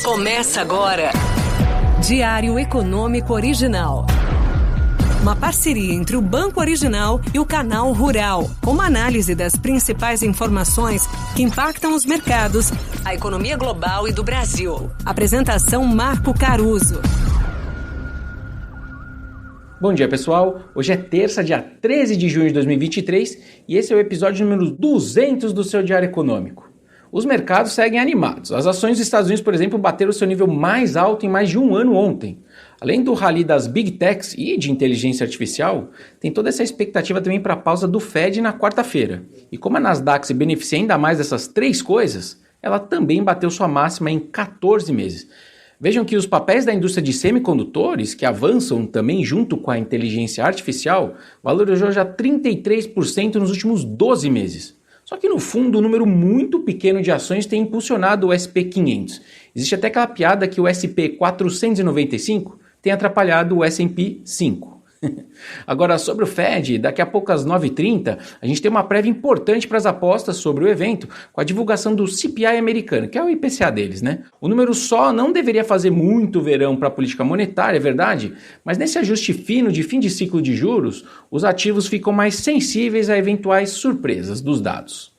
Começa agora. Diário Econômico Original. Uma parceria entre o Banco Original e o Canal Rural, com uma análise das principais informações que impactam os mercados, a economia global e do Brasil. Apresentação Marco Caruso. Bom dia, pessoal. Hoje é terça, dia 13 de junho de 2023 e esse é o episódio número 200 do seu Diário Econômico. Os mercados seguem animados. As ações dos Estados Unidos, por exemplo, bateram o seu nível mais alto em mais de um ano ontem. Além do rally das Big Techs e de inteligência artificial, tem toda essa expectativa também para a pausa do Fed na quarta-feira. E como a Nasdaq se beneficia ainda mais dessas três coisas, ela também bateu sua máxima em 14 meses. Vejam que os papéis da indústria de semicondutores, que avançam também junto com a inteligência artificial, valorizou já 33% nos últimos 12 meses. Só que no fundo, um número muito pequeno de ações tem impulsionado o SP 500. Existe até aquela piada que o SP 495 tem atrapalhado o S&P 5. Agora, sobre o Fed, daqui a pouco às 9h30, a gente tem uma prévia importante para as apostas sobre o evento, com a divulgação do CPI americano, que é o IPCA deles, né? O número só não deveria fazer muito verão para a política monetária, é verdade, mas nesse ajuste fino de fim de ciclo de juros, os ativos ficam mais sensíveis a eventuais surpresas dos dados.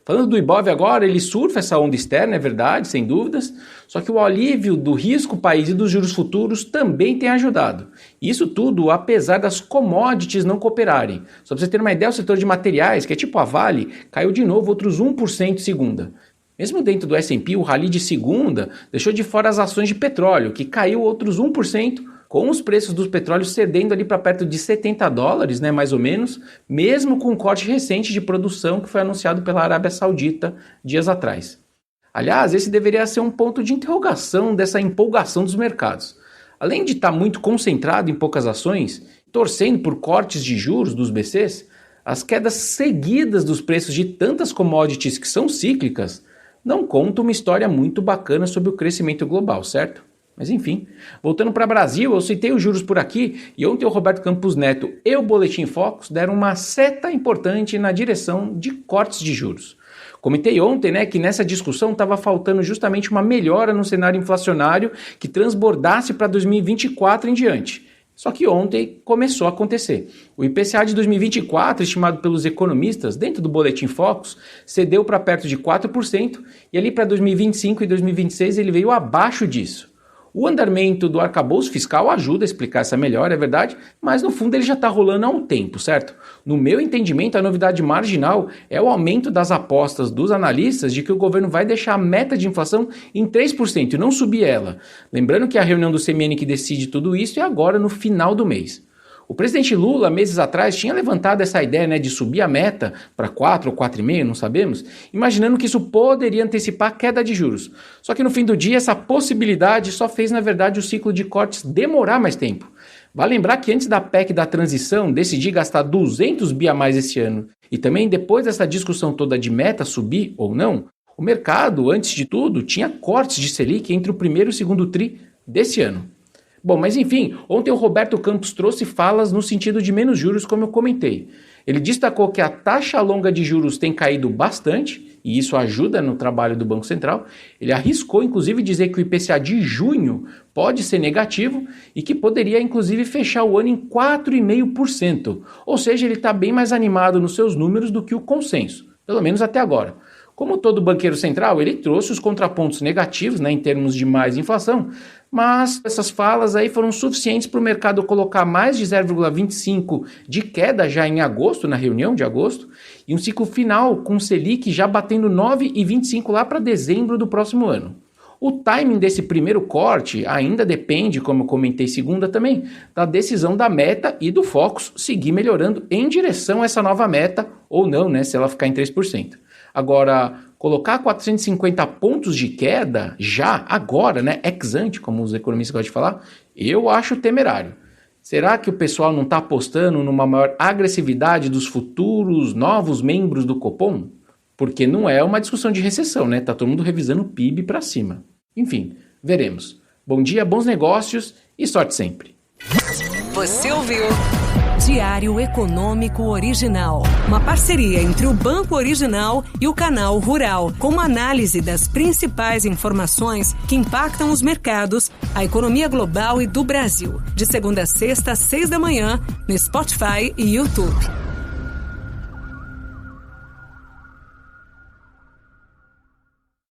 Falando do Ibov agora, ele surfa essa onda externa, é verdade, sem dúvidas, só que o alívio do risco país e dos juros futuros também tem ajudado. Isso tudo apesar das commodities não cooperarem. Só para você ter uma ideia, o setor de materiais, que é tipo a Vale, caiu de novo outros 1% segunda. Mesmo dentro do S&P, o rally de segunda deixou de fora as ações de petróleo, que caiu outros 1%, com os preços dos petróleos cedendo ali para perto de $70, né, mais ou menos, mesmo com um corte recente de produção que foi anunciado pela Arábia Saudita dias atrás. Aliás, esse deveria ser um ponto de interrogação dessa empolgação dos mercados. Além de estar muito concentrado em poucas ações, torcendo por cortes de juros dos BCs, as quedas seguidas dos preços de tantas commodities que são cíclicas não contam uma história muito bacana sobre o crescimento global, certo? Mas enfim, voltando para o Brasil, eu citei os juros por aqui e ontem o Roberto Campos Neto e o Boletim Focus deram uma seta importante na direção de cortes de juros. Comentei ontem, que nessa discussão estava faltando justamente uma melhora no cenário inflacionário que transbordasse para 2024 em diante. Só que ontem começou a acontecer. O IPCA de 2024, estimado pelos economistas dentro do Boletim Focus, cedeu para perto de 4% e ali para 2025 e 2026 ele veio abaixo disso. O andamento do arcabouço fiscal ajuda a explicar essa melhora, é verdade, mas no fundo ele já está rolando há um tempo, certo? No meu entendimento, a novidade marginal é o aumento das apostas dos analistas de que o governo vai deixar a meta de inflação em 3% e não subir ela. Lembrando que a reunião do CMN que decide tudo isso é agora no final do mês. O presidente Lula, meses atrás, tinha levantado essa ideia de subir a meta para 4 ou 4,5, não sabemos, imaginando que isso poderia antecipar a queda de juros. Só que no fim do dia, essa possibilidade só fez, na verdade, o ciclo de cortes demorar mais tempo. Vale lembrar que antes da PEC da transição, decidir gastar 200 bi a mais esse ano, e também depois dessa discussão toda de meta subir ou não, o mercado, antes de tudo, tinha cortes de Selic entre o primeiro e o segundo tri desse ano. Bom, mas enfim, ontem o Roberto Campos trouxe falas no sentido de menos juros, como eu comentei. Ele destacou que a taxa longa de juros tem caído bastante, e isso ajuda no trabalho do Banco Central. Ele arriscou, inclusive, dizer que o IPCA de junho pode ser negativo e que poderia, inclusive, fechar o ano em 4,5%. Ou seja, ele está bem mais animado nos seus números do que o consenso, pelo menos até agora. Como todo banqueiro central, ele trouxe os contrapontos negativos, em termos de mais inflação, mas essas falas aí foram suficientes para o mercado colocar mais de 0,25 de queda já em agosto, na reunião de agosto, e um ciclo final com o Selic já batendo 9,25 lá para dezembro do próximo ano. O timing desse primeiro corte ainda depende, como eu comentei segunda também, da decisão da meta e do Focus seguir melhorando em direção a essa nova meta, ou não, se ela ficar em 3%. Agora, colocar 450 pontos de queda já, agora, ex ante, como os economistas gostam de falar, eu acho temerário. Será que o pessoal não está apostando numa maior agressividade dos futuros novos membros do Copom? Porque não é uma discussão de recessão, Tá todo mundo revisando o PIB para cima. Enfim, veremos. Bom dia, bons negócios e sorte sempre. Você ouviu Diário Econômico Original. Uma parceria entre o Banco Original e o Canal Rural, com uma análise das principais informações que impactam os mercados, a economia global e do Brasil. De segunda a sexta, às 6 da manhã, no Spotify e YouTube.